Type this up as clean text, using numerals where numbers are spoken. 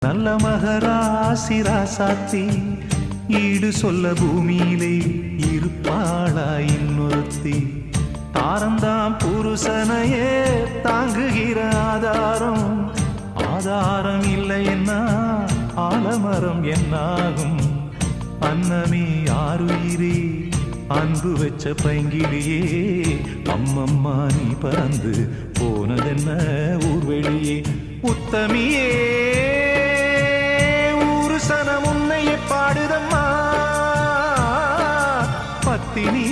நல்ல மகராசி ராசாத்தி ஈடு சொல்ல பூமியிலே இருப்பாளா இன்னொருத்தி தாரந்தாம் புருஷனையே தாங்குகிற ஆதாரம் ஆதாரம் இல்லை என்ன ஆலமரம் என்னாகும் அன்னமே ஆறுயிரே அன்பு வச்ச பைங்கிலியே அம்மம்மா நீ பறந்து போனதென்ன ஊர்வெளியே உத்தமியே ஊரு சனம் உன்னையே பாடுதம்மா பத்தினி